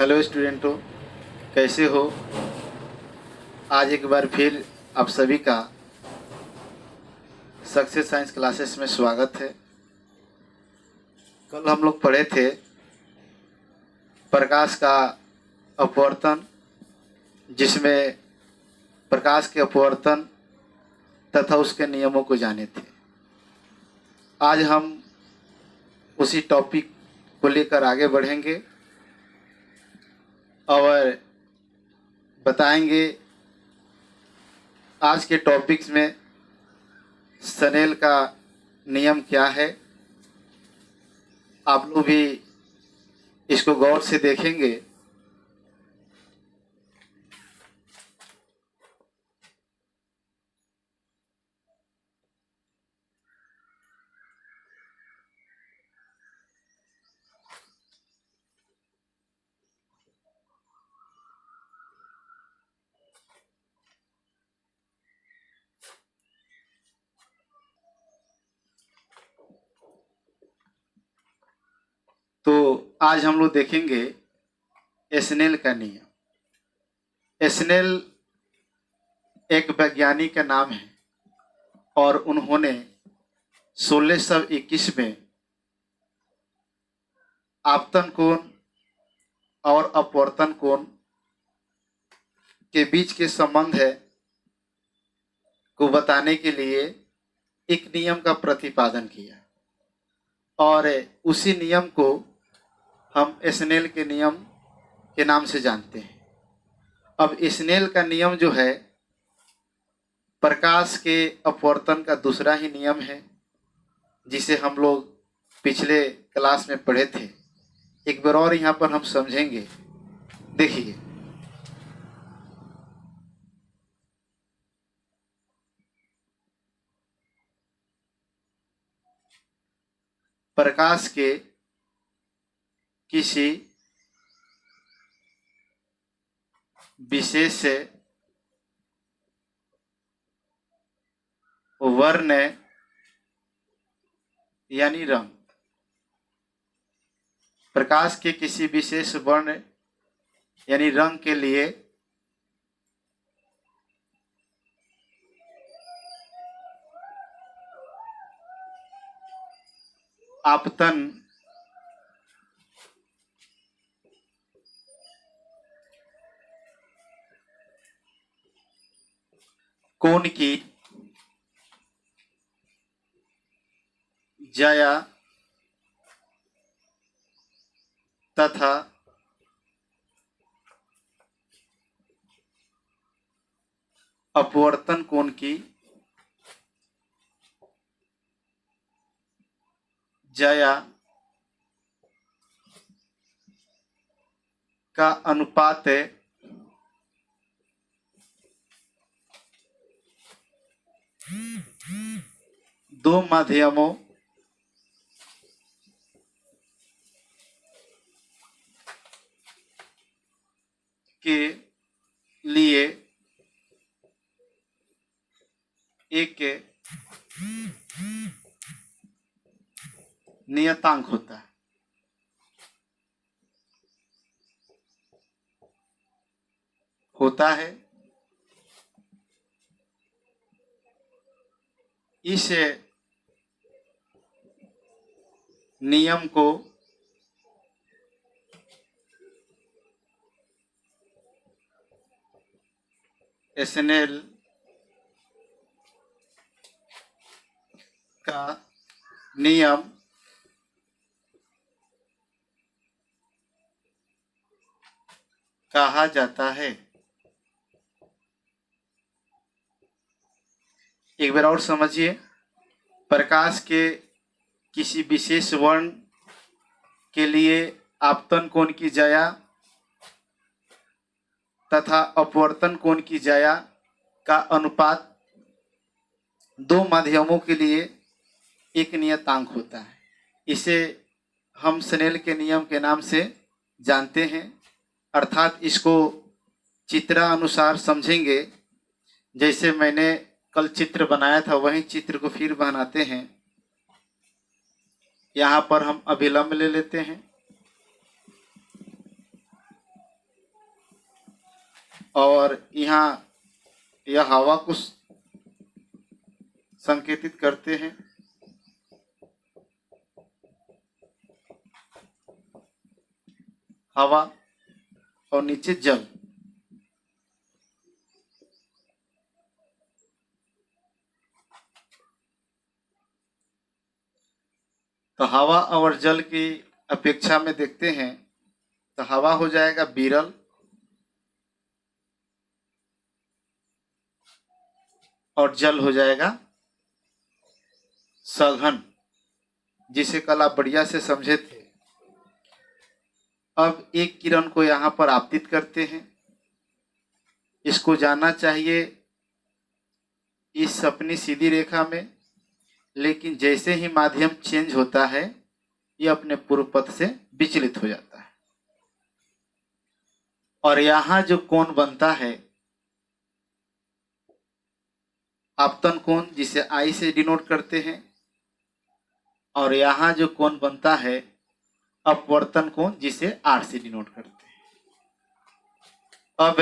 Hello स्टूडेंटों, कैसे हो। आज एक बार फिर आप सभी का सक्सेस साइंस क्लासेस में स्वागत है। कल हम लोग पढ़े थे प्रकाश का अपवर्तन, जिसमें प्रकाश के अपवर्तन तथा उसके नियमों को जाने थे। आज हम उसी टॉपिक को लेकर आगे बढ़ेंगे और बताएंगे आज के टॉपिक्स में स्नेल का नियम क्या है। आप लोग भी इसको गौर से देखेंगे। तो आज हम लोग देखेंगे स्नेल का नियम। स्नेल एक वैज्ञानिक का नाम है और उन्होंने 1621 में आपतन कोण और अपवर्तन कोण के बीच के संबंध को बताने के लिए एक नियम का प्रतिपादन किया और उसी नियम को हम स्नेल के नियम के नाम से जानते हैं। अब स्नेल का नियम जो है प्रकाश के अपवर्तन का दूसरा ही नियम है, जिसे हम लोग पिछले क्लास में पढ़े थे। एक बार और यहाँ पर हम समझेंगे। देखिए, प्रकाश के किसी विशेष वर्ण यानी रंग, प्रकाश के किसी विशेष वर्ण यानी रंग के लिए आपतन कोण की ज्या तथा अपवर्तन कोण की ज्या का अनुपात दो माध्यमों के लिए एक नियतांक होता है। इस नियम को स्नेल का नियम कहा जाता है। एक बार और समझिए, प्रकाश के किसी विशेष वर्ण के लिए आपतन कोण की ज्या तथा अपवर्तन कोण की ज्या का अनुपात दो माध्यमों के लिए एक नियतांक होता है। इसे हम स्नेल के नियम के नाम से जानते हैं। अर्थात इसको चित्रानुसार समझेंगे। जैसे मैंने कल चित्र बनाया था, वही चित्र को फिर बनाते हैं। यहाँ पर हम अभिलंब ले लेते हैं और यहाँ यह हवा को संकेतित करते हैं। हवा और नीचे जल। तो हवा और जल की अपेक्षा में देखते हैं तो हवा हो जाएगा विरल और जल हो जाएगा सघन, जिसे कल आप बढ़िया से समझे थे। अब एक किरण को यहाँ पर आपतित करते हैं। इसको जाना चाहिए इस अपनी सीधी रेखा में, लेकिन जैसे ही माध्यम चेंज होता है ये अपने पूर्व पथ से विचलित हो जाता है। और यहाँ जो कोण बनता है आपतन कोण, जिसे आई से डिनोट करते हैं, और यहाँ जो कोण बनता है अपवर्तन कोण, जिसे आर से डिनोट करते हैं। अब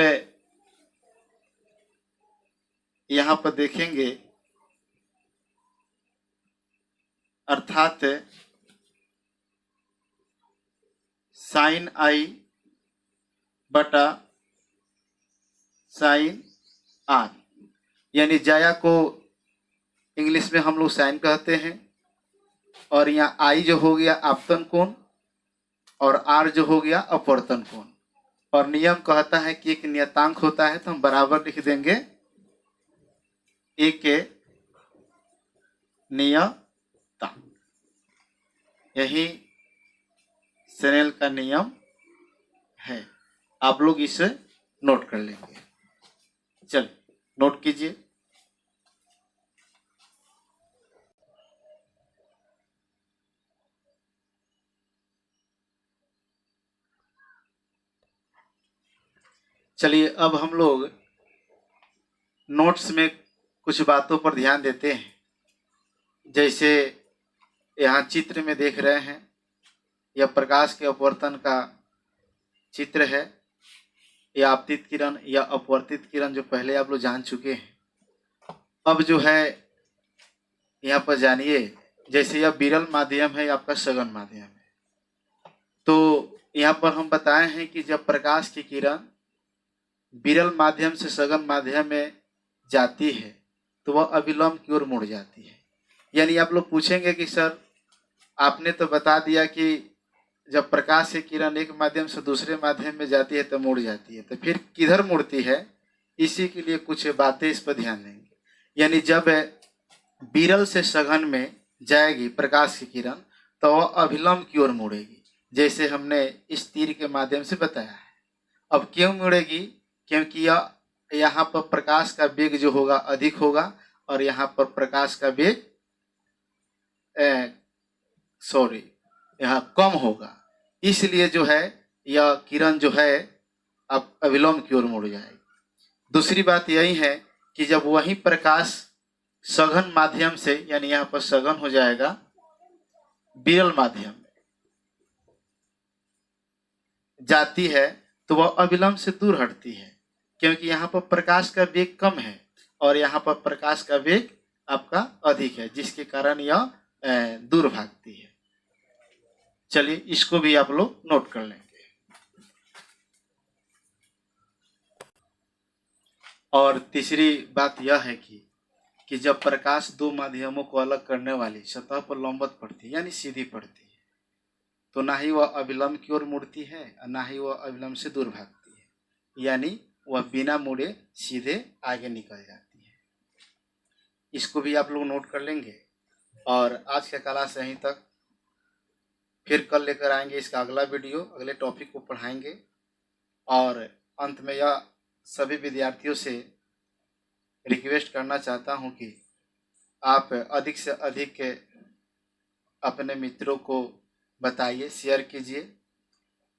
यहाँ पर देखेंगे, अर्थात साइन आई बटा साइन आर, यानी जाया को इंग्लिश में हम लोग साइन कहते हैं, और यहाँ आई जो हो गया आपतन कोण और आर जो हो गया अपवर्तन कोण। और नियम कहता है कि एक नियतांक होता है तो हम बराबर लिख देंगे एक नियतांक। यही स्नेल का नियम है, आप लोग इसे नोट कर लेंगे। चलिए नोट कीजिए। चलिए अब हम लोग नोट्स में कुछ बातों पर ध्यान देते हैं। जैसे यहाँ चित्र में देख रहे हैं, यह प्रकाश के अपवर्तन का चित्र है। यह आपतित किरण या अपवर्तित किरण जो पहले आप लोग जान चुके हैं। अब जो है यहाँ पर जानिए, जैसे यह विरल माध्यम है, आपका सघन माध्यम है। तो यहाँ पर हम बताए हैं कि जब प्रकाश की किरण विरल माध्यम से सघन माध्यम में जाती है तो वह अविलंब की ओर मुड़ जाती है। यानी आप लोग पूछेंगे कि सर आपने तो बता दिया कि जब प्रकाश की किरण एक माध्यम से दूसरे माध्यम में जाती है तो मुड़ जाती है, तो फिर किधर मुड़ती है? इसी के लिए कुछ बातें इस पर ध्यान देंगे। यानी जब विरल से सघन में जाएगी प्रकाश की किरण तो वह अभिलंब की ओर मुड़ेगी, जैसे हमने इस तीर के माध्यम से बताया है। अब क्यों मुड़ेगी? क्योंकि यह यहाँ पर प्रकाश का वेग जो होगा अधिक होगा और यहाँ पर प्रकाश का वेग यहाँ कम होगा, इसलिए जो है यह किरण जो है अब अविलंब की ओर मुड़ जाएगी। दूसरी बात यही है कि जब वही प्रकाश सघन माध्यम से, यानी यहाँ पर सघन हो जाएगा, विरल माध्यम में जाती है तो वह अविलंब से दूर हटती है, क्योंकि यहाँ पर प्रकाश का वेग कम है और यहाँ पर प्रकाश का वेग आपका अधिक है, जिसके कारण यह दूर भागती है। चलिए इसको भी आप लोग नोट कर लेंगे। और तीसरी बात यह है कि जब प्रकाश दो माध्यमों को अलग करने वाली सतह पर लंबवत पड़ती है, यानी सीधी पड़ती है, तो ना ही वह अविलंब की ओर मुड़ती है और ना ही वह अविलंब से दूर भागती है, यानी वह बिना मुड़े सीधे आगे निकल जाती है। इसको भी आप लोग नोट कर लेंगे। और आज का क्लास यहीं तक, फिर कल लेकर आएंगे इसका अगला वीडियो, अगले टॉपिक को पढ़ाएंगे। और अंत में यह सभी विद्यार्थियों से रिक्वेस्ट करना चाहता हूं कि आप अधिक से अधिक अपने मित्रों को बताइए, शेयर कीजिए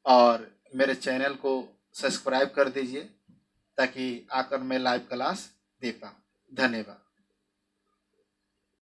और मेरे चैनल को सब्सक्राइब कर दीजिए ताकि आकर मैं लाइव क्लास दे पाऊँ। धन्यवाद।